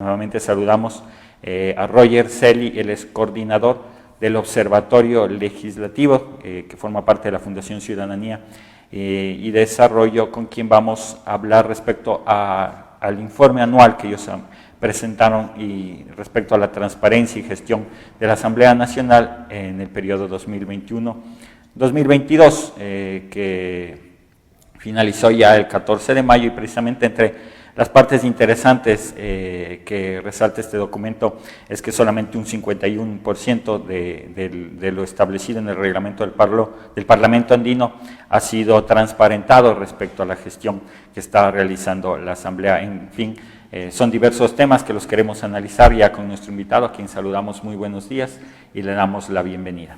Nuevamente saludamos a Roger Celi, él es coordinador del Observatorio Legislativo, que forma parte de la Fundación Ciudadanía y Desarrollo, con quien vamos a hablar respecto al informe anual que ellos presentaron y respecto a la transparencia y gestión de la Asamblea Nacional en el periodo 2021-2022, que finalizó ya el 14 de mayo y precisamente entre las partes interesantes que resalta este documento es que solamente un 51% de lo establecido en el reglamento del Parlamento andino ha sido transparentado respecto a la gestión que está realizando la Asamblea. En fin, son diversos temas que los queremos analizar ya con nuestro invitado, a quien saludamos. Muy buenos días y le damos la bienvenida.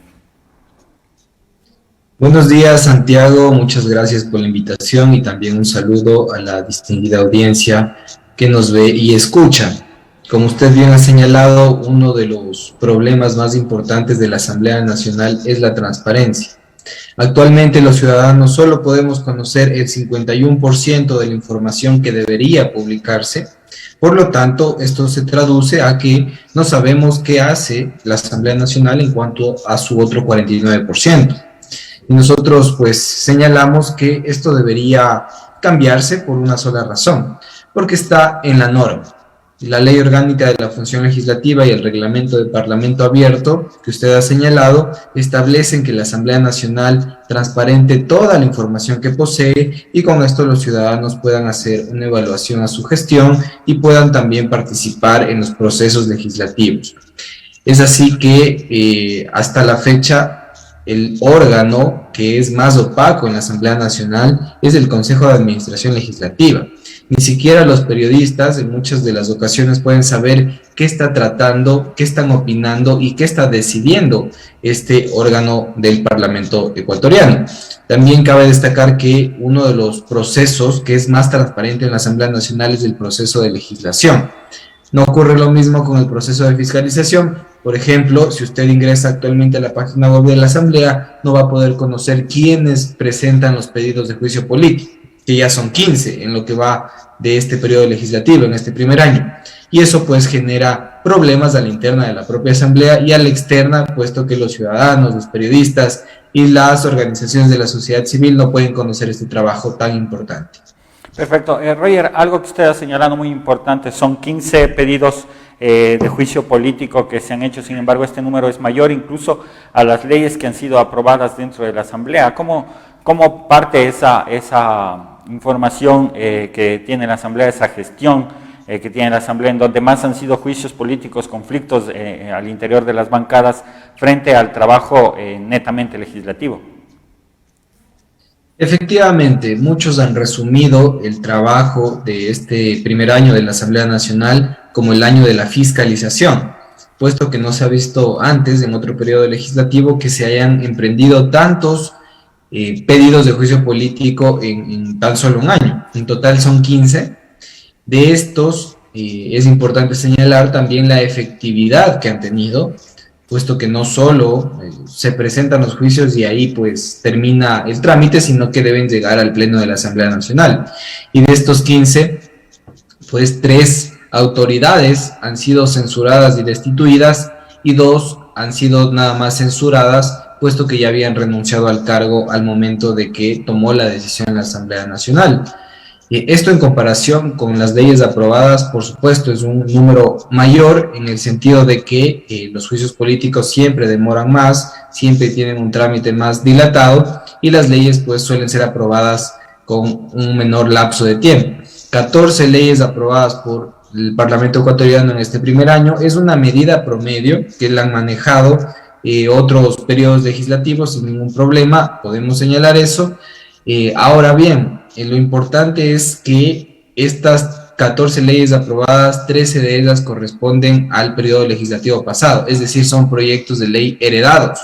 Buenos días, Santiago, muchas gracias por la invitación y también un saludo a la distinguida audiencia que nos ve y escucha. Como usted bien ha señalado, uno de los problemas más importantes de la Asamblea Nacional es la transparencia. Actualmente los ciudadanos solo podemos conocer el 51% de la información que debería publicarse. Por lo tanto, esto se traduce a que no sabemos qué hace la Asamblea Nacional en cuanto a su otro 49%. Y nosotros pues señalamos que esto debería cambiarse por una sola razón, porque está en la norma. La Ley Orgánica de la Función Legislativa y el Reglamento de Parlamento Abierto, que usted ha señalado, establecen que la Asamblea Nacional transparente toda la información que posee y con esto los ciudadanos puedan hacer una evaluación a su gestión y puedan también participar en los procesos legislativos. Es así que hasta la fecha el órgano que es más opaco en la Asamblea Nacional es el Consejo de Administración Legislativa. Ni siquiera los periodistas en muchas de las ocasiones pueden saber qué está tratando, qué están opinando y qué está decidiendo este órgano del Parlamento ecuatoriano. También cabe destacar que uno de los procesos que es más transparente en la Asamblea Nacional es el proceso de legislación. No ocurre lo mismo con el proceso de fiscalización. Por ejemplo, si usted ingresa actualmente a la página web de la Asamblea, no va a poder conocer quiénes presentan los pedidos de juicio político, que ya son 15 en lo que va de este periodo legislativo, en este primer año. Y eso pues genera problemas a la interna de la propia Asamblea y a la externa, puesto que los ciudadanos, los periodistas y las organizaciones de la sociedad civil no pueden conocer este trabajo tan importante. Perfecto. Roger, algo que usted ha señalado muy importante, son 15 pedidos de juicio político que se han hecho. Sin embargo, este número es mayor incluso a las leyes que han sido aprobadas dentro de la Asamblea. ¿Cómo parte esa información que tiene la Asamblea, esa gestión que tiene la Asamblea, en donde más han sido juicios políticos, conflictos al interior de las bancadas, frente al trabajo netamente legislativo? Efectivamente, muchos han resumido el trabajo de este primer año de la Asamblea Nacional como el año de la fiscalización, puesto que no se ha visto antes, en otro periodo legislativo, que se hayan emprendido tantos pedidos de juicio político en tan solo un año. En total son 15. De estos, es importante señalar también la efectividad que han tenido, puesto que no solo se presentan los juicios y ahí pues termina el trámite, sino que deben llegar al Pleno de la Asamblea Nacional. Y de estos 15, pues 3 autoridades han sido censuradas y destituidas y 2 han sido nada más censuradas, puesto que ya habían renunciado al cargo al momento de que tomó la decisión la Asamblea Nacional. Esto en comparación con las leyes aprobadas, por supuesto, es un número mayor en el sentido de que los juicios políticos siempre demoran más, siempre tienen un trámite más dilatado y las leyes pues suelen ser aprobadas con un menor lapso de tiempo. 14 leyes aprobadas por el Parlamento ecuatoriano en este primer año es una medida promedio que la han manejado otros periodos legislativos sin ningún problema, podemos señalar eso. Ahora bien, lo importante es que estas 14 leyes aprobadas, 13 de ellas corresponden al periodo legislativo pasado, es decir, son proyectos de ley heredados.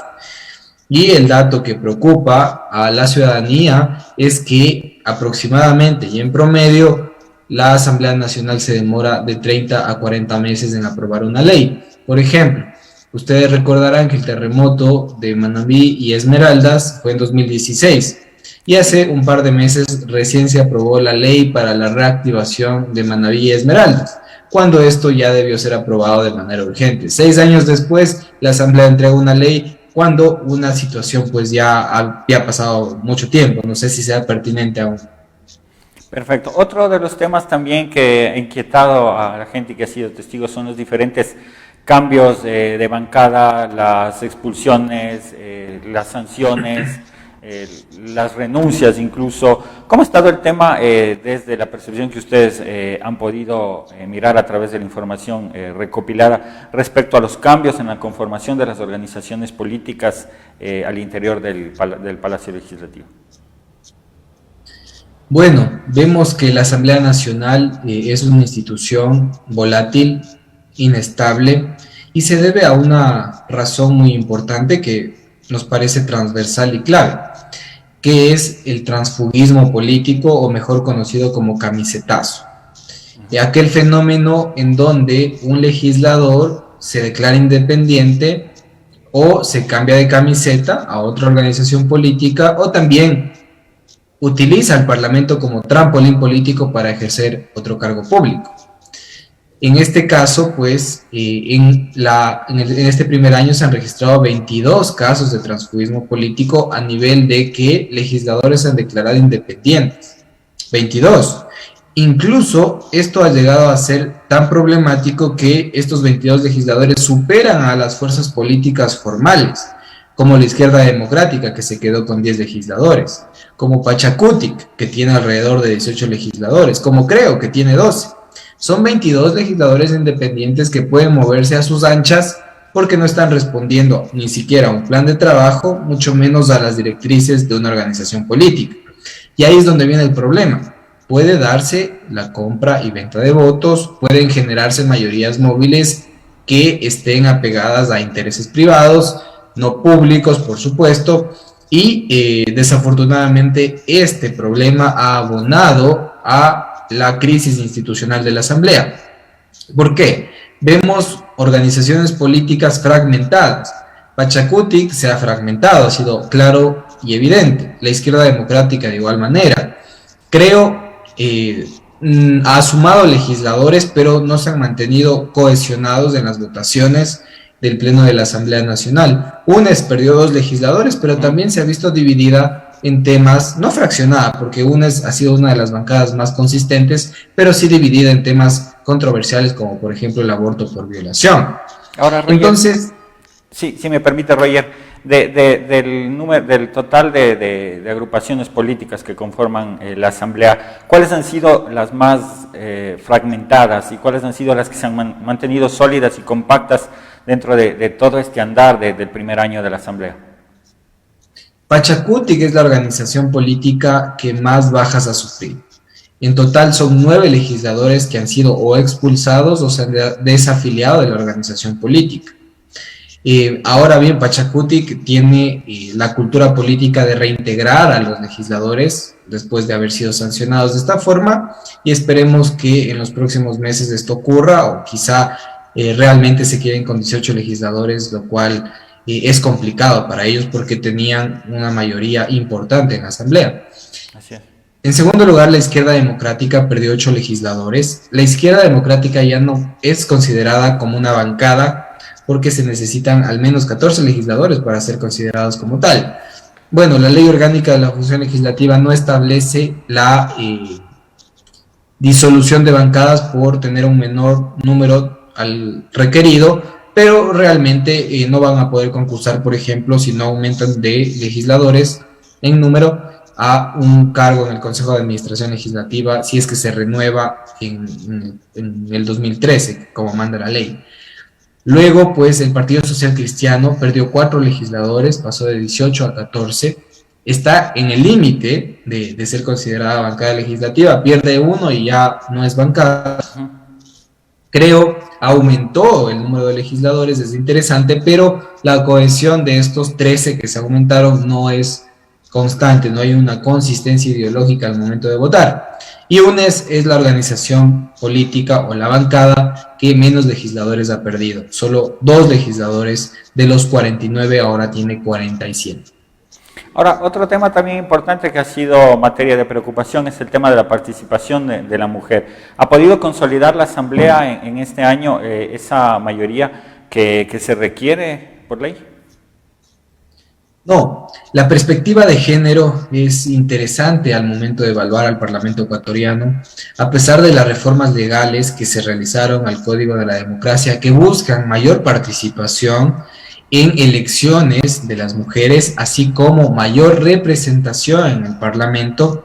Y el dato que preocupa a la ciudadanía es que aproximadamente y en promedio la Asamblea Nacional se demora de 30 a 40 meses en aprobar una ley. Por ejemplo, ustedes recordarán que el terremoto de Manabí y Esmeraldas fue en 2016. Y hace un par de meses recién se aprobó la ley para la reactivación de Manabí y Esmeraldas. cuando esto ya debió ser aprobado de manera urgente. 6 años después, la Asamblea entrega una ley cuando una situación pues ya había pasado mucho tiempo. No sé si sea pertinente aún. Perfecto. Otro de los temas también que ha inquietado a la gente que ha sido testigo son los diferentes cambios de bancada, las expulsiones, las sanciones, las renuncias incluso. ¿Cómo ha estado el tema desde la percepción que ustedes han podido mirar a través de la información recopilada respecto a los cambios en la conformación de las organizaciones políticas al interior del Palacio Legislativo? Bueno, vemos que la Asamblea Nacional es una institución volátil, inestable, y se debe a una razón muy importante que nos parece transversal y clave, que es el transfugismo político, o mejor conocido como camisetazo. Aquel fenómeno en donde un legislador se declara independiente o se cambia de camiseta a otra organización política, o también utiliza al Parlamento como trampolín político para ejercer otro cargo público. En este caso, pues, en este primer año se han registrado 22 casos de transfugismo político a nivel de que legisladores se han declarado independientes. 22. Incluso esto ha llegado a ser tan problemático que estos 22 legisladores superan a las fuerzas políticas formales, como la Izquierda Democrática, que se quedó con 10 legisladores, como Pachacutic, que tiene alrededor de 18 legisladores, como Creo, que tiene 12. Son 22 legisladores independientes que pueden moverse a sus anchas porque no están respondiendo ni siquiera a un plan de trabajo, mucho menos a las directrices de una organización política. Y ahí es donde viene el problema. Puede darse la compra y venta de votos, pueden generarse mayorías móviles que estén apegadas a intereses privados, no públicos, por supuesto, y desafortunadamente este problema ha abonado a la crisis institucional de la Asamblea. ¿Por qué? Vemos organizaciones políticas fragmentadas. Pachacutic se ha fragmentado, ha sido claro y evidente. La Izquierda Democrática de igual manera. Creo ha sumado legisladores, pero no se han mantenido cohesionados en las votaciones del Pleno de la Asamblea Nacional. UNES perdió 2 legisladores, pero también se ha visto dividida en temas, no fraccionada, porque UNES ha sido una de las bancadas más consistentes, pero sí dividida en temas controversiales, como por ejemplo el aborto por violación. Ahora, Roger, entonces, si me permite, Roger, del total de agrupaciones políticas que conforman la Asamblea, ¿cuáles han sido las más fragmentadas y cuáles han sido las que se han mantenido sólidas y compactas dentro de todo este andar del primer año de la Asamblea? Pachacutic es la organización política que más bajas ha sufrido. En total son 9 legisladores que han sido o expulsados o se han desafiliado de la organización política. Ahora bien, Pachacutic tiene la cultura política de reintegrar a los legisladores después de haber sido sancionados de esta forma, y esperemos que en los próximos meses esto ocurra, o quizá realmente se queden con 18 legisladores, lo cual es complicado para ellos porque tenían una mayoría importante en la Asamblea. Así es. En segundo lugar, la Izquierda Democrática perdió 8 legisladores. La Izquierda Democrática ya no es considerada como una bancada porque se necesitan al menos 14 legisladores para ser considerados como tal. Bueno, la Ley Orgánica de la Función Legislativa no establece la disolución de bancadas por tener un menor número al requerido, pero realmente no van a poder concursar, por ejemplo, si no aumentan de legisladores en número a un cargo en el Consejo de Administración Legislativa, si es que se renueva en el 2013, como manda la ley. Luego, pues, el Partido Social Cristiano perdió 4 legisladores, pasó de 18 a 14, está en el límite de ser considerada bancada legislativa, pierde 1 y ya no es bancada. Creo aumentó el número de legisladores, es interesante, pero la cohesión de estos 13 que se aumentaron no es constante, no hay una consistencia ideológica al momento de votar. Y UNES es la organización política o la bancada que menos legisladores ha perdido. Solo 2 legisladores de los 49 ahora tiene 47. Ahora, otro tema también importante que ha sido materia de preocupación es el tema de la participación de la mujer. ¿Ha podido consolidar la Asamblea en este año esa mayoría que se requiere por ley? No, la perspectiva de género es interesante al momento de evaluar al Parlamento ecuatoriano, a pesar de las reformas legales que se realizaron al Código de la Democracia que buscan mayor participación en elecciones de las mujeres, así como mayor representación en el Parlamento,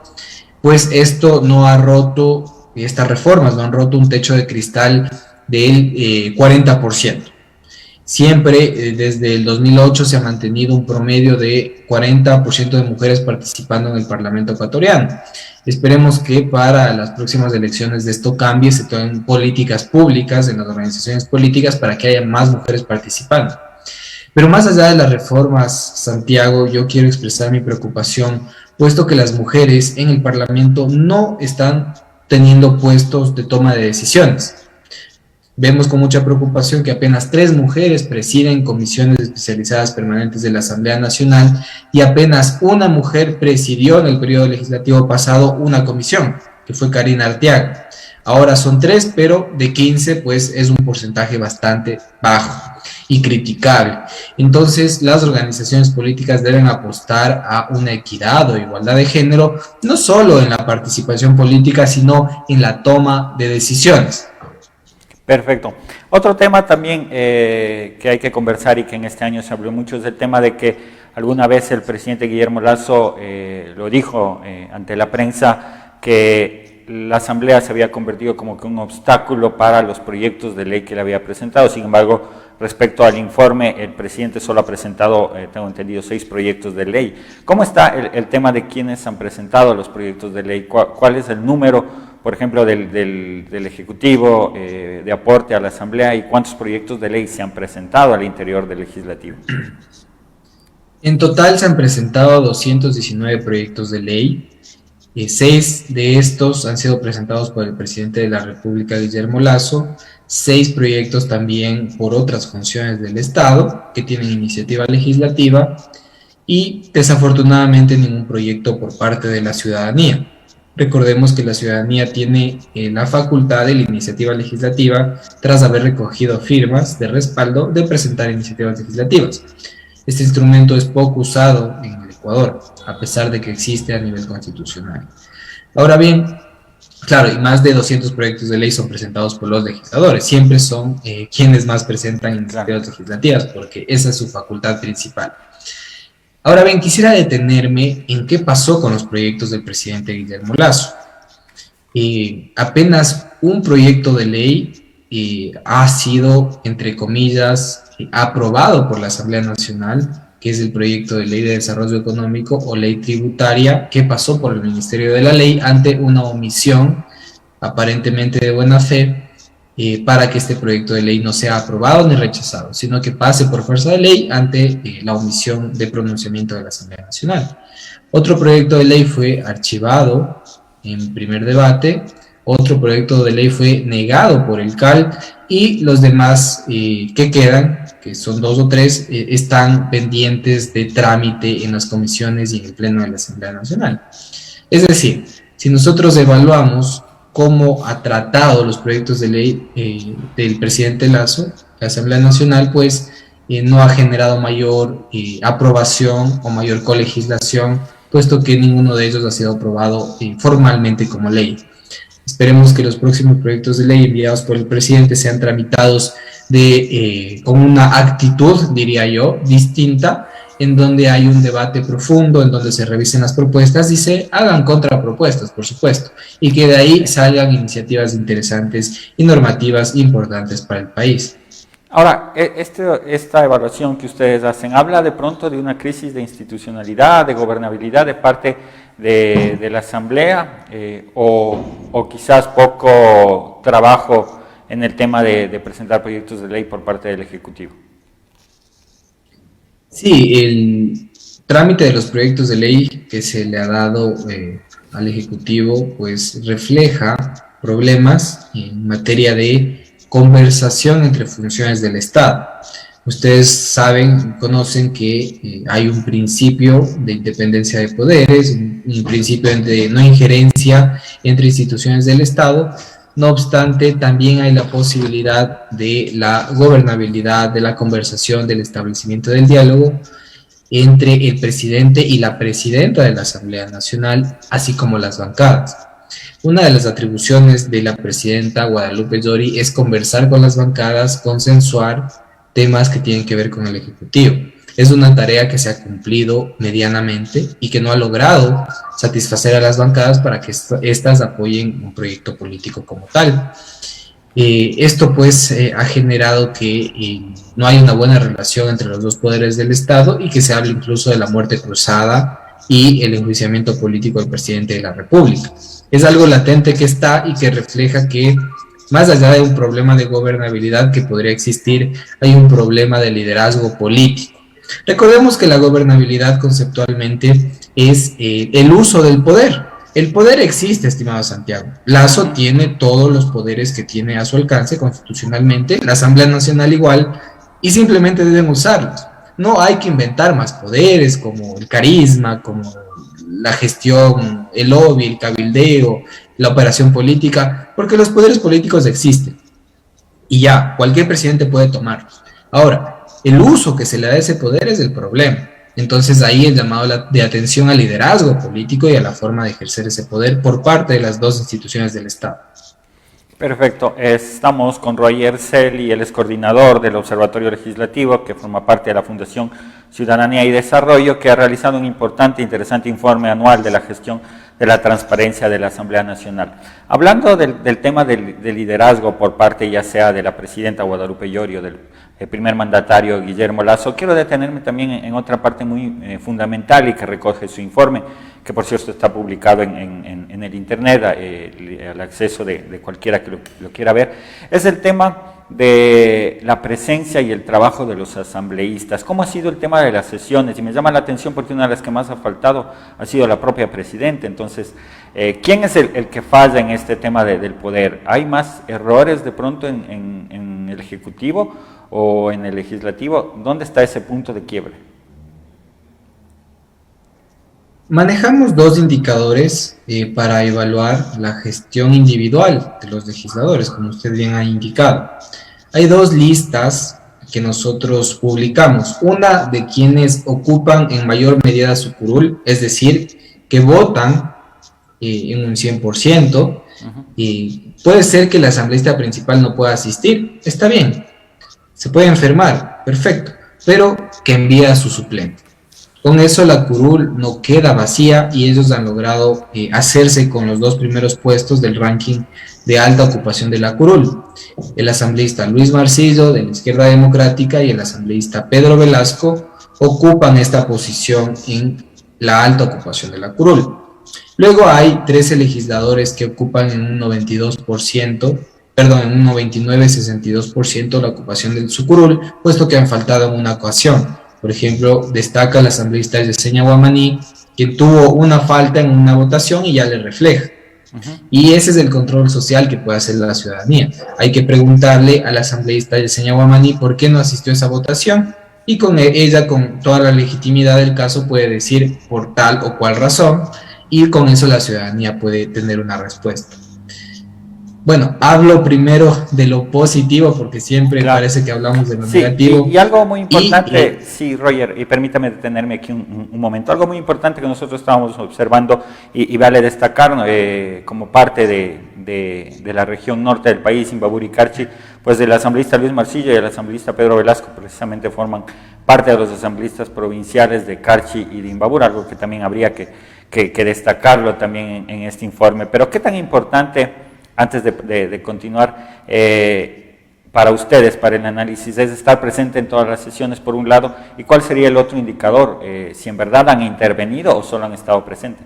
pues esto no ha roto, estas reformas no han roto un techo de cristal del 40%. Siempre, desde el 2008, se ha mantenido un promedio de 40% de mujeres participando en el Parlamento ecuatoriano. Esperemos que para las próximas elecciones de esto cambie, se tomen políticas públicas en las organizaciones políticas para que haya más mujeres participando. Pero más allá de las reformas, Santiago, yo quiero expresar mi preocupación, puesto que las mujeres en el Parlamento no están teniendo puestos de toma de decisiones. Vemos con mucha preocupación que apenas 3 mujeres presiden comisiones especializadas permanentes de la Asamblea Nacional y apenas una mujer presidió en el periodo legislativo pasado una comisión, que fue Karina Arteaga. Ahora son 3, pero de 15 pues es un porcentaje bastante bajo y criticable. Entonces las organizaciones políticas deben apostar a una equidad o igualdad de género, no solo en la participación política, sino en la toma de decisiones. Perfecto. Otro tema también que hay que conversar y que en este año se habló mucho es el tema de que alguna vez el presidente Guillermo Lasso lo dijo ante la prensa, que la Asamblea se había convertido como que un obstáculo para los proyectos de ley que le había presentado. Sin embargo, respecto al informe, el presidente solo ha presentado, tengo entendido, 6 proyectos de ley. ¿Cómo está el tema de quiénes han presentado los proyectos de ley? ¿Cuál es el número, por ejemplo, del Ejecutivo de aporte a la Asamblea, y cuántos proyectos de ley se han presentado al interior del Legislativo? En total se han presentado 219 proyectos de ley. 6 de estos han sido presentados por el presidente de la República, Guillermo Lasso, 6 proyectos también por otras funciones del Estado que tienen iniciativa legislativa, y desafortunadamente ningún proyecto por parte de la ciudadanía. Recordemos que la ciudadanía tiene la facultad de la iniciativa legislativa, tras haber recogido firmas de respaldo, de presentar iniciativas legislativas. Este instrumento es poco usado en el Ecuador, a pesar de que existe a nivel constitucional. Ahora bien, claro, y más de 200 proyectos de ley son presentados por los legisladores. Siempre son quienes más presentan iniciativas legislativas, porque esa es su facultad principal. Ahora bien, quisiera detenerme en qué pasó con los proyectos del presidente Guillermo Lasso. Apenas un proyecto de ley ha sido, entre comillas, aprobado por la Asamblea Nacional, que es el proyecto de ley de desarrollo económico o ley tributaria, que pasó por el Ministerio de la Ley ante una omisión aparentemente de buena fe, para que este proyecto de ley no sea aprobado ni rechazado, sino que pase por fuerza de ley ante la omisión de pronunciamiento de la Asamblea Nacional. Otro proyecto de ley fue archivado en primer debate, otro proyecto de ley fue negado por el CAL, y los demás que quedan, que son 2 o 3, están pendientes de trámite en las comisiones y en el Pleno de la Asamblea Nacional. Es decir, si nosotros evaluamos cómo ha tratado los proyectos de ley del presidente Lasso, la Asamblea Nacional pues no ha generado mayor aprobación o mayor colegislación, puesto que ninguno de ellos ha sido aprobado formalmente como ley. Esperemos que los próximos proyectos de ley enviados por el presidente sean tramitados con una actitud, diría yo, distinta, en donde hay un debate profundo, en donde se revisen las propuestas y se hagan contrapropuestas, por supuesto, y que de ahí salgan iniciativas interesantes y normativas importantes para el país. Ahora, esta evaluación que ustedes hacen, ¿habla de pronto de una crisis de institucionalidad, de gobernabilidad de parte de la Asamblea, o quizás poco trabajo en el tema de presentar proyectos de ley por parte del Ejecutivo? Sí, el trámite de los proyectos de ley que se le ha dado al Ejecutivo pues refleja problemas en materia de conversación entre funciones del Estado. Ustedes saben, conocen que hay un principio de independencia de poderes, un principio de no injerencia entre instituciones del Estado. No obstante, también hay la posibilidad de la gobernabilidad, de la conversación, del establecimiento del diálogo entre el presidente y la presidenta de la Asamblea Nacional, así como las bancadas. Una de las atribuciones de la presidenta Guadalupe Llori es conversar con las bancadas, consensuar temas que tienen que ver con el Ejecutivo. Es una tarea que se ha cumplido medianamente y que no ha logrado satisfacer a las bancadas para que éstas apoyen un proyecto político como tal. Esto pues ha generado que no hay una buena relación entre los dos poderes del Estado y que se hable incluso de la muerte cruzada y el enjuiciamiento político del presidente de la República. Es algo latente que está y que refleja que más allá de un problema de gobernabilidad que podría existir, hay un problema de liderazgo político. Recordemos que la gobernabilidad conceptualmente es el uso del poder. El poder existe, estimado Santiago. Lazo tiene todos los poderes que tiene a su alcance constitucionalmente, la Asamblea Nacional igual, y simplemente deben usarlos. No hay que inventar más poderes como el carisma, como la gestión, el lobby, el cabildeo, la operación política, porque los poderes políticos existen. Y ya, cualquier presidente puede tomarlos. Ahora, el uso que se le da a ese poder es el problema. Entonces ahí el llamado de atención al liderazgo político y a la forma de ejercer ese poder por parte de las dos instituciones del Estado. Perfecto, estamos con Roger Celi, él es coordinador del Observatorio Legislativo, que forma parte de la Fundación Ciudadanía y Desarrollo, que ha realizado un importante e interesante informe anual de la gestión de la transparencia de la Asamblea Nacional. Hablando del tema del liderazgo por parte ya sea de la presidenta Guadalupe Llori o del primer mandatario Guillermo Lasso, quiero detenerme también en otra parte muy fundamental y que recoge su informe, que por cierto está publicado en el internet, al acceso de cualquiera que lo quiera ver, es el tema de la presencia y el trabajo de los asambleístas. ¿Cómo ha sido el tema de las sesiones? Y me llama la atención porque una de las que más ha faltado ha sido la propia presidenta. Entonces, ¿quién es el que falla en este tema del poder? ¿Hay más errores de pronto en el Ejecutivo o en el Legislativo? ¿Dónde está ese punto de quiebre? Manejamos dos indicadores para evaluar la gestión individual de los legisladores, como usted bien ha indicado. Hay dos listas que nosotros publicamos. Una de quienes ocupan en mayor medida su curul, es decir, que votan en un 100%, y puede ser que el asambleísta principal no pueda asistir, está bien, se puede enfermar, perfecto, pero que envía a su suplente. Con eso la curul no queda vacía y ellos han logrado hacerse con los dos primeros puestos del ranking de alta ocupación de la curul. El asambleísta Luis Marcillo de la Izquierda Democrática y el asambleísta Pedro Velasco ocupan esta posición en la alta ocupación de la curul. Luego hay 13 legisladores que ocupan en un 92%, perdón, en un 99,62% la ocupación de su curul, puesto que han faltado en una ocasión. Por ejemplo, destaca el asambleísta Yesenia Guamaní, quien tuvo una falta en una votación y ya le refleja. Y ese es el control social que puede hacer la ciudadanía. Hay que preguntarle al asambleísta Yesenia Guamaní por qué no asistió a esa votación y con ella, con toda la legitimidad del caso, puede decir por tal o cual razón y con eso la ciudadanía puede tener una respuesta. Bueno, hablo primero de lo positivo porque siempre parece que hablamos de lo negativo. Y algo muy importante, sí, Roger, y permítame detenerme aquí un momento, algo muy importante que nosotros estábamos observando y vale destacar como parte de la región norte del país, Imbabura y Carchi, pues el asambleísta Luis Marcillo y el asambleísta Pedro Velasco precisamente forman parte de los asambleístas provinciales de Carchi y de Imbabura, algo que también habría que destacarlo también en este informe. Pero ¿qué tan importante, antes de continuar, para ustedes, para el análisis, es estar presente en todas las sesiones por un lado, y cuál sería el otro indicador, si en verdad han intervenido o solo han estado presentes?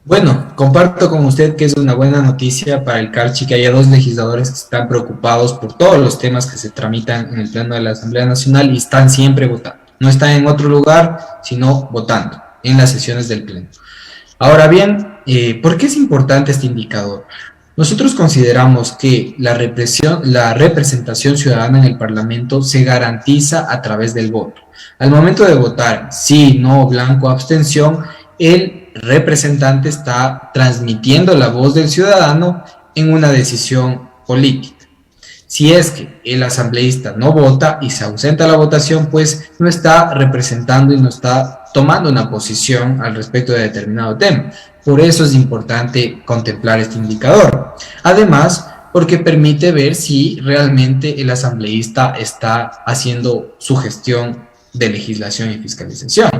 Bueno, comparto con usted que es una buena noticia para el Carchi que haya dos legisladores que están preocupados por todos los temas que se tramitan en el pleno de la Asamblea Nacional y están siempre votando. No están en otro lugar, sino votando en las sesiones del pleno. Ahora bien, ¿por qué es importante este indicador? Nosotros consideramos que la representación ciudadana en el Parlamento se garantiza a través del voto. Al momento de votar sí, no, blanco, abstención, el representante está transmitiendo la voz del ciudadano en una decisión política. Si es que el asambleísta no vota y se ausenta de la votación, pues no está representando y no está tomando una posición al respecto de determinado tema. Por eso es importante contemplar este indicador. Además, porque permite ver si realmente el asambleísta está haciendo su gestión de legislación y fiscalización.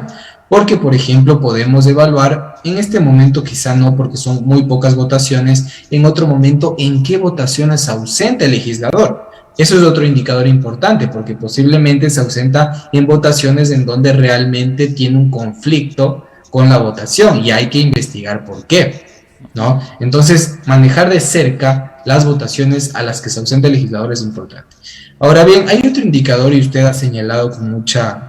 Porque, por ejemplo, podemos evaluar, en este momento quizá no, porque son muy pocas votaciones, en otro momento, en qué votaciones se ausenta el legislador. Eso es otro indicador importante, porque posiblemente se ausenta en votaciones en donde realmente tiene un conflicto con la votación y hay que investigar por qué, ¿no? Entonces, manejar de cerca las votaciones a las que se ausenta el legislador es importante. Ahora bien, hay otro indicador, y usted ha señalado con mucha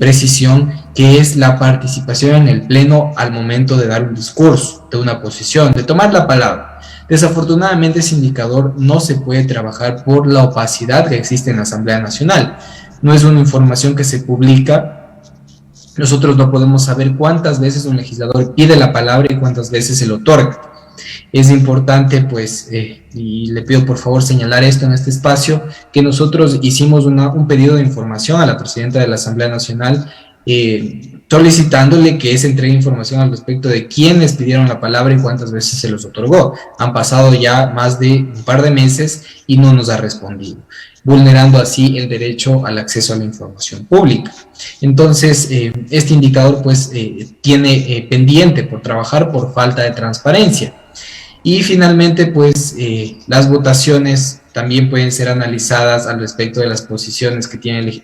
precisión, que es la participación en el pleno al momento de dar un discurso, de una posición, de tomar la palabra. Desafortunadamente ese indicador no se puede trabajar por la opacidad que existe en la Asamblea Nacional. No es una información que se publica. Nosotros no podemos saber cuántas veces un legislador pide la palabra y cuántas veces se lo otorga. Es importante, pues, y le pido por favor señalar esto en este espacio, que nosotros hicimos un pedido de información a la presidenta de la Asamblea Nacional, solicitándole que se entregue información al respecto de quiénes pidieron la palabra y cuántas veces se los otorgó. Han pasado ya más de un par de meses y no nos ha respondido, vulnerando así el derecho al acceso a la información pública. Entonces, este indicador pues tiene pendiente por trabajar por falta de transparencia. Y finalmente, pues, las votaciones también pueden ser analizadas al respecto de las posiciones que tiene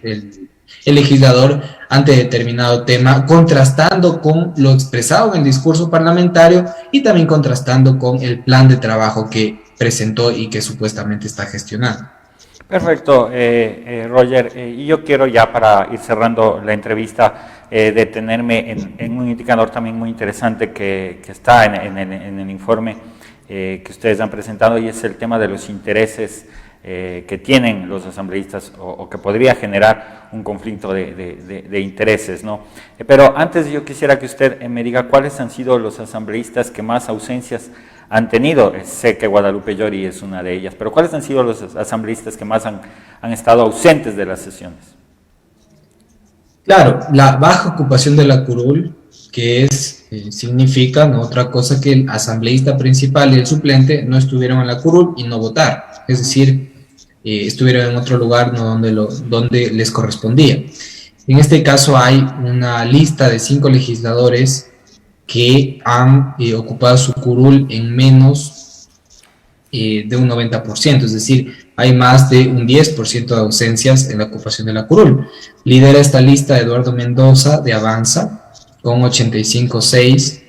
el legislador ante determinado tema, contrastando con lo expresado en el discurso parlamentario y también contrastando con el plan de trabajo que presentó y que supuestamente está gestionando. Perfecto, Roger, y yo quiero ya para ir cerrando la entrevista detenerme en un indicador también muy interesante que está en el informe que ustedes han presentado, y es el tema de los intereses que tienen los asambleístas o que podría generar un conflicto de intereses, ¿no? Pero antes yo quisiera que usted me diga cuáles han sido los asambleístas que más ausencias han tenido. Sé que Guadalupe Llori es una de ellas, pero ¿cuáles han sido los asambleístas que más han estado ausentes de las sesiones? Claro, la baja ocupación de la curul, que significa no otra cosa que el asambleísta principal y el suplente no estuvieron en la curul y no votaron, es decir, estuvieron en otro lugar no donde les correspondía. En este caso hay una lista de 5 legisladores que han ocupado su curul en menos de un 90%, es decir, hay más de un 10% de ausencias en la ocupación de la curul. Lidera esta lista Eduardo Mendoza de Avanza con 85.6,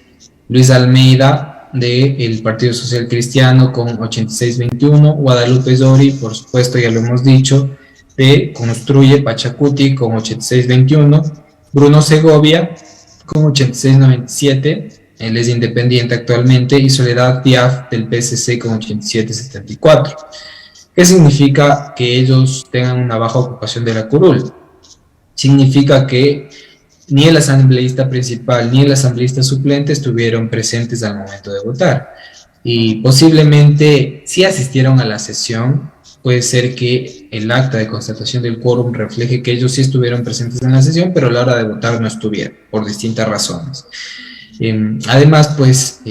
Luis Almeida del Partido Social Cristiano con 86.21, Guadalupe Llori, por supuesto ya lo hemos dicho, de Construye Pachacuti con 86.21, Bruno Segovia con 86.97, él es independiente actualmente, y Soledad Piaf del PSC con 87.74. ¿Qué significa que ellos tengan una baja ocupación de la curul? Significa que ni el asambleísta principal ni el asambleísta suplente estuvieron presentes al momento de votar. Y posiblemente, si asistieron a la sesión, puede ser que el acta de constatación del quórum refleje que ellos sí estuvieron presentes en la sesión, pero a la hora de votar no estuvieron, por distintas razones. Además, pues,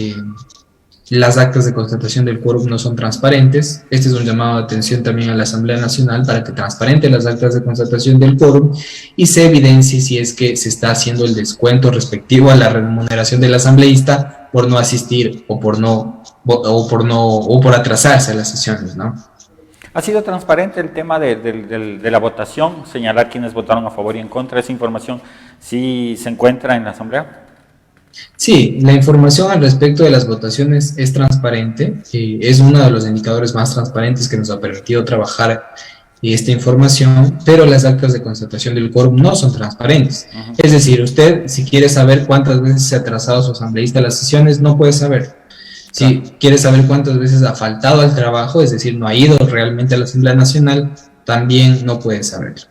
las actas de constatación del quórum no son transparentes. Este es un llamado de atención también a la Asamblea Nacional para que transparente las actas de constatación del quórum y se evidencie si es que se está haciendo el descuento respectivo a la remuneración del asambleísta por no asistir o por atrasarse a las sesiones, ¿no? ¿Ha sido transparente el tema de la votación? Señalar quiénes votaron a favor y en contra. ¿Esa información sí se encuentra en la Asamblea? Sí, la información al respecto de las votaciones es transparente, es uno de los indicadores más transparentes que nos ha permitido trabajar esta información, pero las actas de constatación del quórum no son transparentes. Es decir, usted, si quiere saber cuántas veces se ha atrasado su asambleísta a las sesiones, no puede saber. Si quieres saber cuántas veces ha faltado al trabajo, es decir, no ha ido realmente a la Asamblea Nacional, también no puedes saberlo.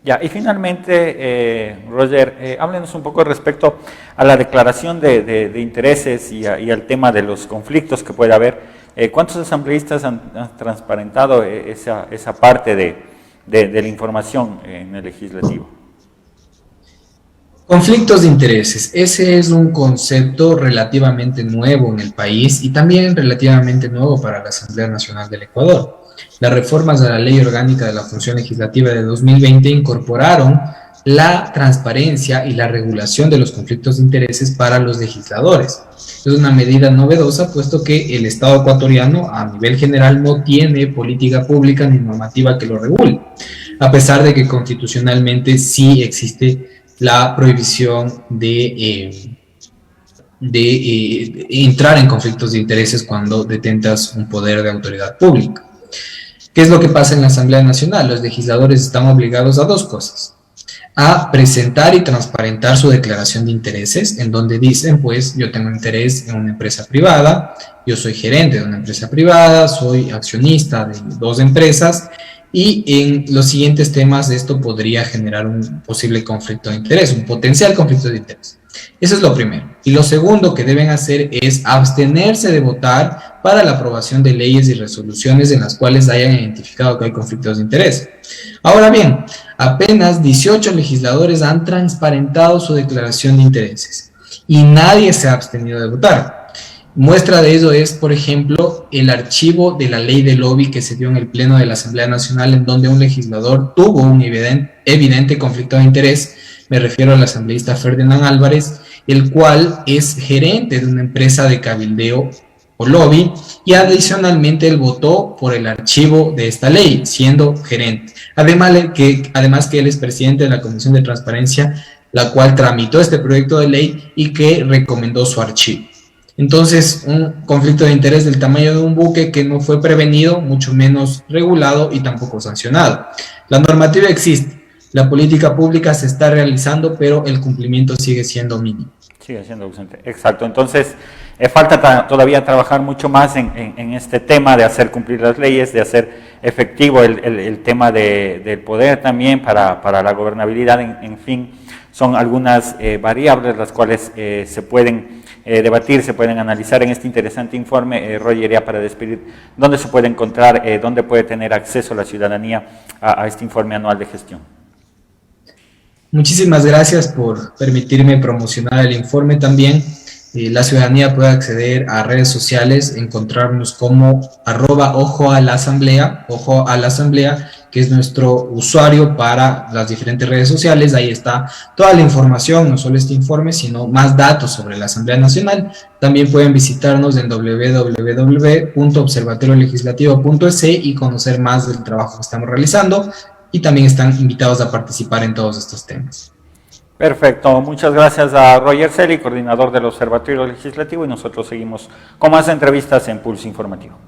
Ya, y finalmente, Roger, háblenos un poco respecto a la declaración de intereses y al tema de los conflictos que puede haber. ¿Cuántos asambleístas han transparentado esa parte de la información en el legislativo? Conflictos de intereses. Ese es un concepto relativamente nuevo en el país y también relativamente nuevo para la Asamblea Nacional del Ecuador. Las reformas a la Ley Orgánica de la Función Legislativa de 2020 incorporaron la transparencia y la regulación de los conflictos de intereses para los legisladores. Es una medida novedosa, puesto que el Estado ecuatoriano, a nivel general, no tiene política pública ni normativa que lo regule, a pesar de que constitucionalmente sí existe la prohibición de entrar en conflictos de intereses cuando detentas un poder de autoridad pública. ¿Qué es lo que pasa en la Asamblea Nacional? Los legisladores están obligados a dos cosas: a presentar y transparentar su declaración de intereses, en donde dicen, pues, yo tengo interés en una empresa privada, yo soy gerente de una empresa privada, soy accionista de 2 empresas, y en los siguientes temas esto podría generar un posible conflicto de interés, un potencial conflicto de interés. Eso es lo primero. Y lo segundo que deben hacer es abstenerse de votar para la aprobación de leyes y resoluciones en las cuales hayan identificado que hay conflictos de interés. Ahora bien, apenas 18 legisladores han transparentado su declaración de intereses y nadie se ha abstenido de votar. Muestra de ello es, por ejemplo, el archivo de la ley de lobby que se dio en el Pleno de la Asamblea Nacional, en donde un legislador tuvo un evidente conflicto de interés. Me refiero al asambleísta Ferdinand Álvarez, el cual es gerente de una empresa de cabildeo o lobby, y adicionalmente él votó por el archivo de esta ley, siendo gerente. Además que él es presidente de la Comisión de Transparencia, la cual tramitó este proyecto de ley y que recomendó su archivo. Entonces, un conflicto de interés del tamaño de un buque que no fue prevenido, mucho menos regulado y tampoco sancionado. La normativa existe, la política pública se está realizando, pero el cumplimiento sigue siendo mínimo. Sigue siendo ausente, exacto. Entonces, falta todavía trabajar mucho más en este tema de hacer cumplir las leyes, de hacer efectivo el tema del poder también para la gobernabilidad, en fin. Son algunas variables las cuales se pueden debatir, se pueden analizar en este interesante informe. Roger, ya para despedir, ¿dónde se puede encontrar, dónde puede tener acceso la ciudadanía a este informe anual de gestión? Muchísimas gracias por permitirme promocionar el informe también. La ciudadanía puede acceder a redes sociales, encontrarnos como @ojoalasamblea, ojo a la asamblea, que es nuestro usuario para las diferentes redes sociales. Ahí está toda la información, no solo este informe, sino más datos sobre la Asamblea Nacional. También pueden visitarnos en www.observatoriolegislativo.es y conocer más del trabajo que estamos realizando, y también están invitados a participar en todos estos temas. Perfecto, muchas gracias a Roger Celi, coordinador del Observatorio Legislativo, y nosotros seguimos con más entrevistas en Pulso Informativo.